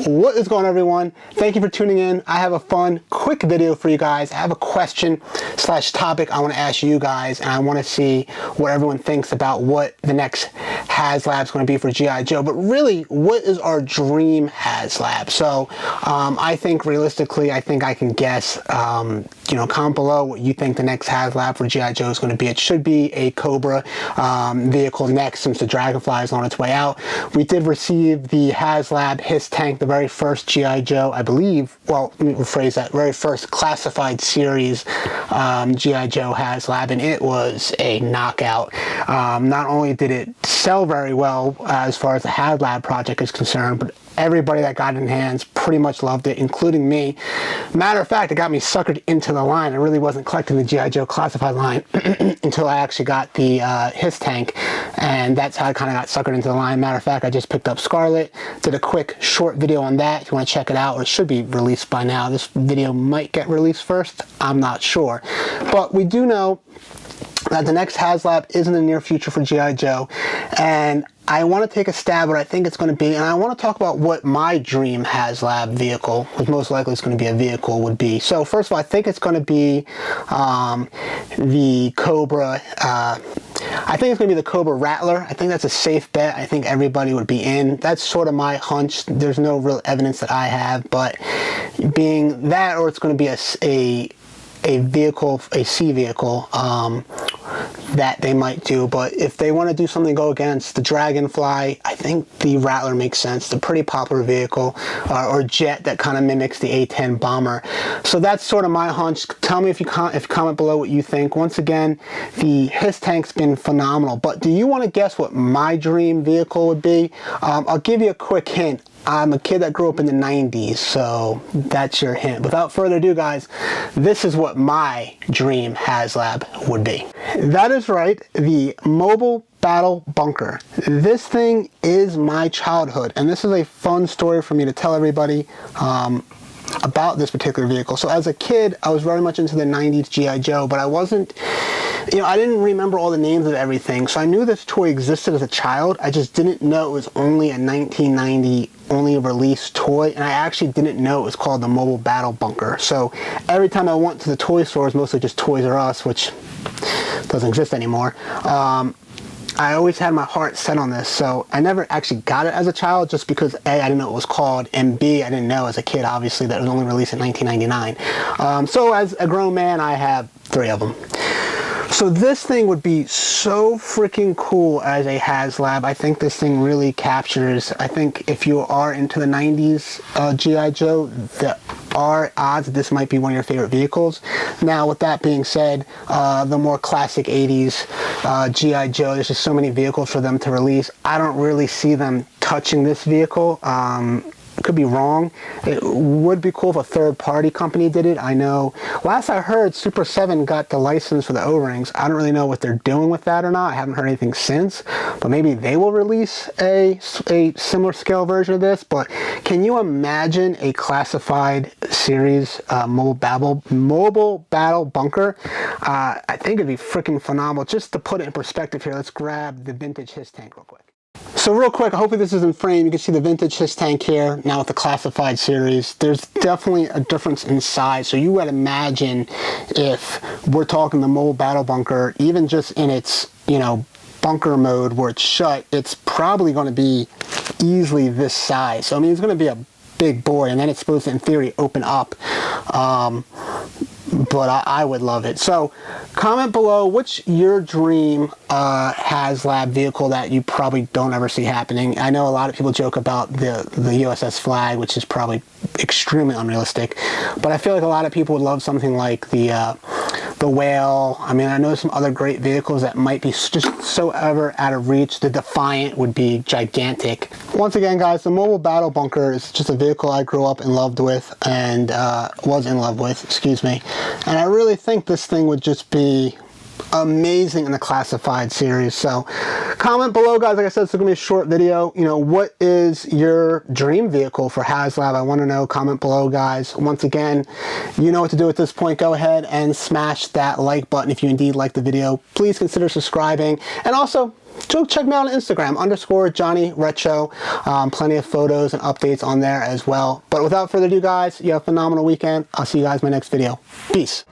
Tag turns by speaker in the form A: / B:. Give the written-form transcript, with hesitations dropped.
A: What is going on, everyone? Thank you for tuning in. I have a fun, quick video for you guys. I have a question / topic I want to ask you guys, and I want to see what everyone thinks about what the next Haslab is going to be for G.I. Joe. But really, what is our dream Haslab? So I think realistically, I think I can guess. Comment below what you think the next Haslab for G.I. Joe is going to be. It should be a Cobra vehicle next, since the Dragonfly is on its way out. We did receive the Haslab His Tank, the very first G.I. Joe, I believe, well, let me rephrase that, very first classified series G.I. Joe Haslab, and it was a knockout. Not only did it sell very well as far as the Haslab project is concerned, but everybody that got it in hands pretty much loved it, including me. Matter of fact, it got me suckered into the line. I really wasn't collecting the G.I. Joe classified line until I actually got the His Tank, and that's how I kind of got suckered into the line. Matter of fact, I just picked up Scarlet, did a quick short video on that if you want to check it out, or it should be released by now. This video might get released first, I'm not sure. But we do know that the next Haslab is in the near future for G.I. Joe, and I want to take a stab at what I think it's going to be, and I want to talk about what my dream Haslab vehicle, which most likely is going to be a vehicle, would be. So first of all, I think it's going to be the Cobra. I think it's going to be the Cobra Rattler. I think that's a safe bet. I think everybody would be in. That's sort of my hunch. There's no real evidence that I have, but being that, or it's going to be a vehicle, a C vehicle, that they might do. But if they want to do something to go against the Dragonfly, I think the Rattler makes sense. It's a pretty popular vehicle, or jet that kind of mimics the A-10 bomber. So that's sort of my hunch. Tell me if you comment below what you think. Once again, the His Tank's been phenomenal, but do you want to guess what my dream vehicle would be? I'll give you a quick hint. I'm a kid that grew up in the 90s, so that's your hint. Without further ado, guys, this is what my dream Haslab would be. That is right, the Mobile Battle Bunker. This thing is my childhood, and this is a fun story for me to tell everybody about this particular vehicle. So as a kid, I was very much into the 90s G.I. Joe, but I wasn't, I didn't remember all the names of everything. So I knew this toy existed as a child. I just didn't know it was only a 1990 only released toy, and I actually didn't know it was called the Mobile Battle Bunker. So every time I went to the toy stores, mostly just Toys R Us, which doesn't exist anymore, I always had my heart set on this. So I never actually got it as a child, just because A, I didn't know what it was called, and B, I didn't know as a kid, obviously, that it was only released in 1999. So as a grown man, I have 3 of them. So this thing would be so freaking cool as a Haslab. I think this thing really captures, I think if you are into the 90s G.I. Joe, there are odds that this might be one of your favorite vehicles. Now, with that being said, the more classic 80s G.I. Joe, there's just so many vehicles for them to release. I don't really see them touching this vehicle. Could be wrong. It would be cool if a third-party company did it. I know last I heard, Super 7 got the license for the O-rings. I don't really know what they're doing with that or not. I haven't heard anything since, but maybe they will release a similar scale version of this. But can you imagine a classified series Mobile Battle Bunker? I think it'd be freaking phenomenal. Just to put it in perspective here, let's grab the vintage His Tank real quick. So real quick, hopefully this is in frame. You can see the vintage His Tank here, now with the classified series. There's definitely a difference in size. So you would imagine, if we're talking the Mobile Battle Bunker, even just in its, bunker mode where it's shut, it's probably going to be easily this size. So I mean, it's going to be a big boy, and then it's supposed to, in theory, open up. But I would love it. So comment below, what's your dream Haslab vehicle that you probably don't ever see happening? I know a lot of people joke about the USS Flag, which is probably extremely unrealistic, but I feel like a lot of people would love something like the Whale. I mean, I know some other great vehicles that might be just so ever out of reach. The Defiant would be gigantic. Once again, guys, the Mobile Battle Bunker is just a vehicle I grew up and loved with, and was in love with, excuse me. And I really think this thing would just be amazing in the classified series. So comment below, guys. Like I said, it's going to be a short video. You know, what is your dream vehicle for Haslab? I want to know. Comment below, guys. Once again, you know what to do at this point. Go ahead and smash that like button if you indeed like the video. Please consider subscribing, and also check me out on Instagram, _JohnnyRetro. Plenty of photos and updates on there as well. But without further ado, guys, you have a phenomenal weekend. I'll see you guys in my next video. Peace.